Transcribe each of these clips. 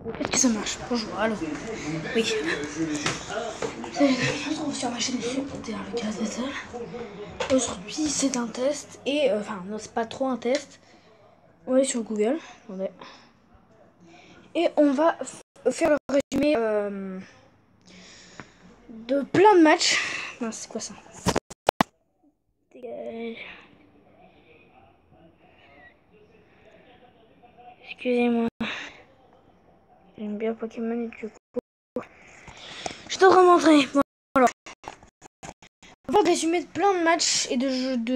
Est-ce que ça marche? Bonjour, allô. Oui. Salut, je me trouve sur ma chaîne YouTube, le Gaz Battle. Aujourd'hui, c'est un test. Et, enfin, non, c'est pas trop un test. On est sur Google. Attendez. Et on va faire le résumé de plein de matchs. Non, c'est quoi ça? Dégage. Excusez-moi. J'aime bien Pokémon et du coup, je devrais m'entraîner. Bon, alors, on va résumer de plein de matchs et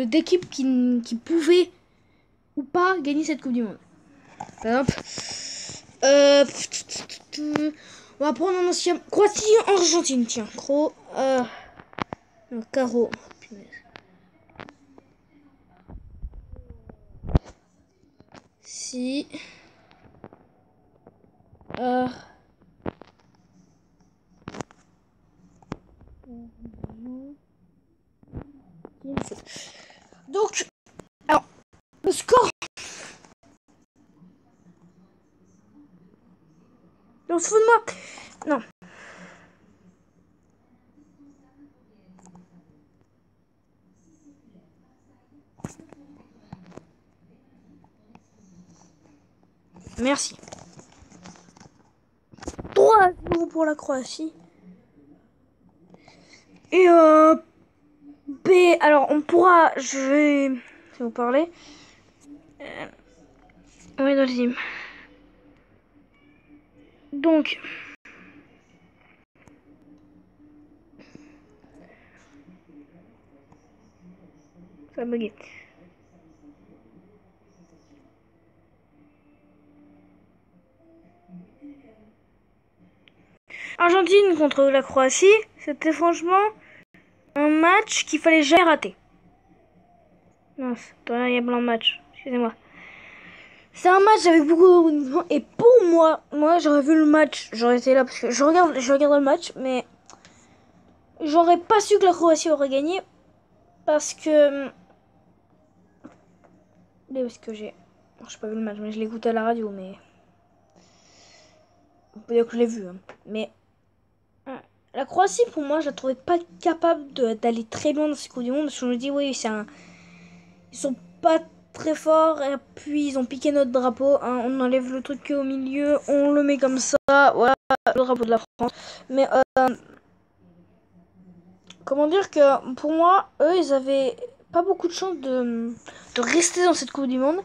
d'équipes qui pouvaient ou pas gagner cette Coupe du Monde. Par exemple, on va prendre un ancien Croatie, Argentine, tiens, Caro. Si. Donc, alors, le score. On se fout de moi. Non. Merci. 3-0 pour la Croatie. Et B, alors on pourra, je vais vous parler. On est dans le team. Donc, ça a bugué. Argentine contre la Croatie, c'était franchement un match qu'il fallait jamais rater. Mince, il y a blanc de match, excusez-moi. C'est un match avec beaucoup de rebondissements et pour moi j'aurais vu le match, j'aurais été là parce que je regarde le match, mais j'aurais pas su que la Croatie aurait gagné parce que j'ai pas vu le match, mais je l'ai écouté à la radio, mais on peut dire que je l'ai vu, hein. Mais la Croatie, pour moi, je la trouvais pas capable d'aller très loin dans ces Coupe du Monde. Parce que je me dis, oui, ils sont pas très forts. Et puis, ils ont piqué notre drapeau. Hein. On enlève le truc au milieu. On le met comme ça. Voilà, le drapeau de la France. Mais, comment dire que, pour moi, eux, ils avaient pas beaucoup de chance de rester dans cette Coupe du Monde.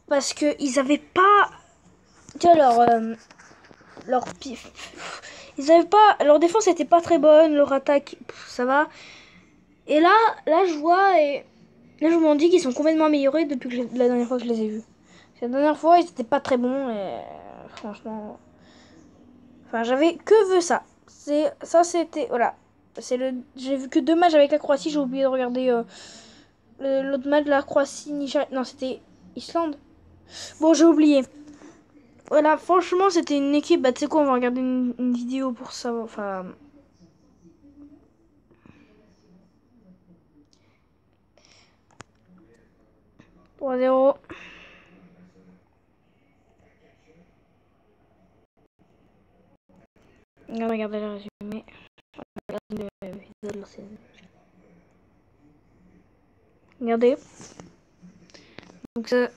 Parce qu'ils avaient pas... Tu vois, leur pif. Ils avaient pas, leur défense était pas très bonne, leur attaque, ça va. Et là je vois et là je me dis qu'ils sont complètement améliorés depuis que la dernière fois que je les ai vus. La dernière fois ils étaient pas très bons et franchement, enfin j'avais que vu ça. C'était voilà, j'ai vu que 2 matchs avec la Croatie, j'ai oublié de regarder l'autre match de la Croatie Nigeria. Non, c'était Islande. Bon, j'ai oublié. Voilà, franchement, c'était une équipe. Bah, tu sais quoi, on va regarder une vidéo pour ça. Enfin. 3-0. Regardez le résumé. Regardez. Donc ça.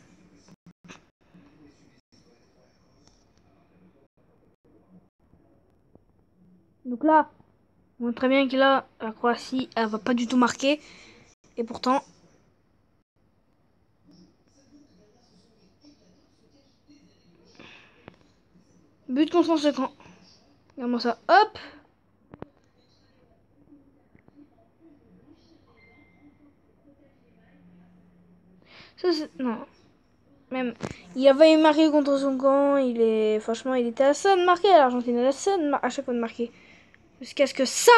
Donc là, on voit très bien que là, la Croatie, elle va pas du tout marquer. Et pourtant. But contre son second. Regarde-moi ça. Hop! Ça, c'est. Non. Même. Il avait marqué contre son camp. Franchement, il était assez de marquer à l'Argentine. Elle assez à chaque fois de marquer. Jusqu'à ce que ça,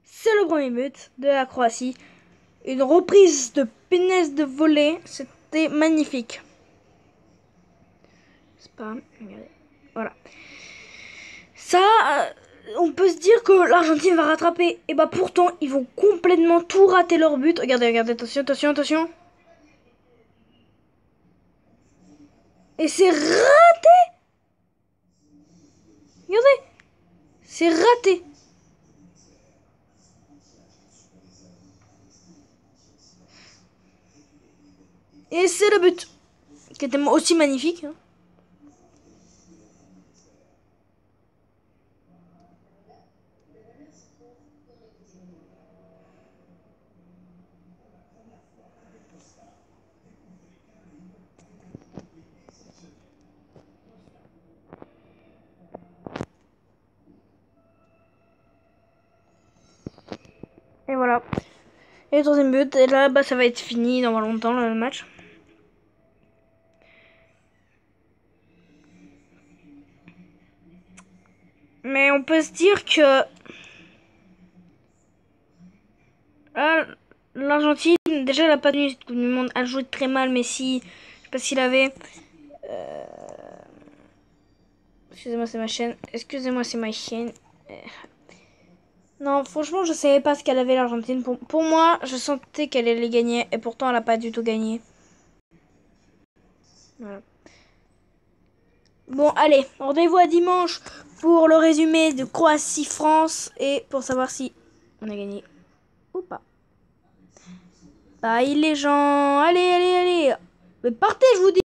c'est le premier but de la Croatie. Une reprise de pénesse de volée. C'était magnifique. Spam. Regardez. Voilà. Ça, on peut se dire que l'Argentine va rattraper. Et bah pourtant, ils vont complètement tout rater leur but. Regardez, attention. Et c'est raté. C'est raté. Et c'est le but. Qui était aussi magnifique. Hein. Et voilà. Et le troisième but. Et là, bah, ça va être fini dans pas longtemps le match. Mais on peut se dire que l'Argentine, déjà, elle a pas tenu cette Coupe du Monde. Elle jouait très mal, Messi. Je sais pas s'il avait. Excusez-moi, c'est ma chaîne. Excusez-moi, c'est ma chaîne. Non, franchement, je savais pas ce qu'elle avait l'Argentine. Pour moi, je sentais qu'elle allait gagner. Et pourtant, elle a pas du tout gagné. Voilà. Bon, allez, rendez-vous à dimanche pour le résumé de Croatie-France et pour savoir si on a gagné ou pas. Bye les gens, allez, allez, allez. Mais partez, je vous dis.